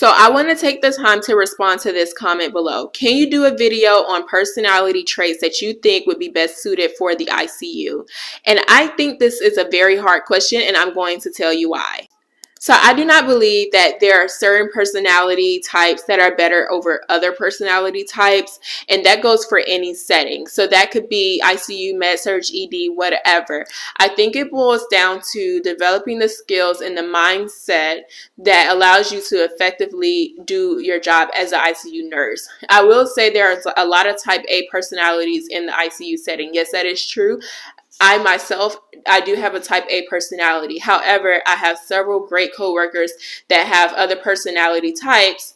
So I want to take the time to respond to this comment below. Can you do a video on personality traits that you think would be best suited for the ICU? And I think this is a very hard question, and I'm going to tell you why. So I do not believe that there are certain personality types that are better over other personality types, and that goes for any setting. So that could be ICU, med-surg, ED, whatever. I think it boils down to developing the skills and the mindset that allows you to effectively do your job as an ICU nurse. I will say there are a lot of type A personalities in the ICU setting. Yes, that is true. I myself, I do have a type A personality. However, I have several great coworkers that have other personality types,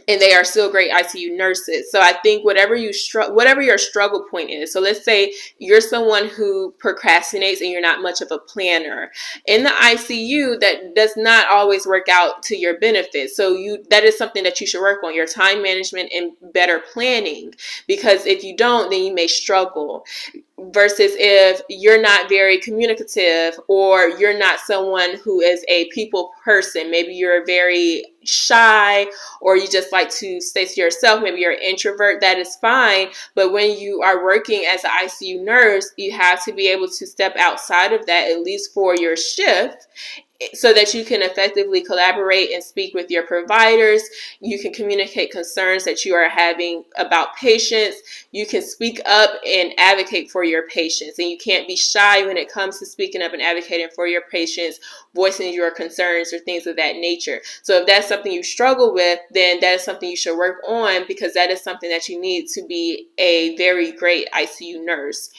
and they are still great ICU nurses. So I think whatever your struggle point is. So let's say you're someone who procrastinates and you're not much of a planner. In the ICU, that does not always work out to your benefit. So that is something that you should work on, your time management and better planning. Because if you don't, then you may struggle. Versus if you're not very communicative, or you're not someone who is a people person, maybe you're very shy, or you just like to stay to yourself, maybe you're an introvert, that is fine. But when you are working as an ICU nurse, you have to be able to step outside of that, at least for your shift, so that you can effectively collaborate and speak with your providers. You can communicate concerns that you are having about patients. You can speak up and advocate for your patients. And you can't be shy when it comes to speaking up and advocating for your patients, voicing your concerns or things of that nature. So if that's something you struggle with, then that is something you should work on, because that is something that you need to be a very great ICU nurse.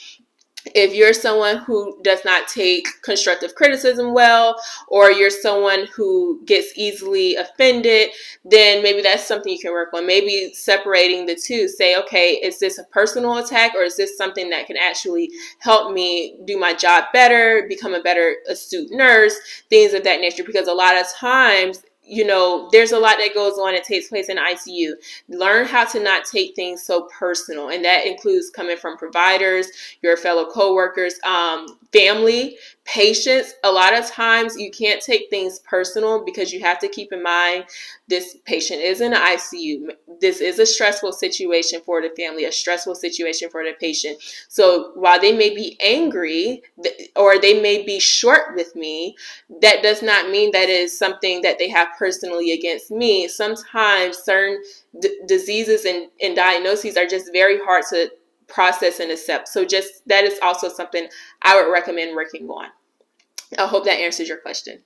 If you're someone who does not take constructive criticism well, or you're someone who gets easily offended, then maybe that's something you can work on. Maybe separating the two. Say, okay, is this a personal attack, or is this something that can actually help me do my job better, become a better astute nurse, things of that nature. Because a lot of times, there's a lot that goes on and takes place in ICU. Learn how to not take things so personal. And that includes coming from providers, your fellow coworkers, family, patients. A lot of times you can't take things personal, because you have to keep in mind this patient is in the ICU. This is a stressful situation for the family, a stressful situation for the patient. So while they may be angry, or they may be short with me, that does not mean that it is something that they have personally against me. Sometimes certain diseases and diagnoses are just very hard to process and accept. So that is also something I would recommend working on. I hope that answers your question.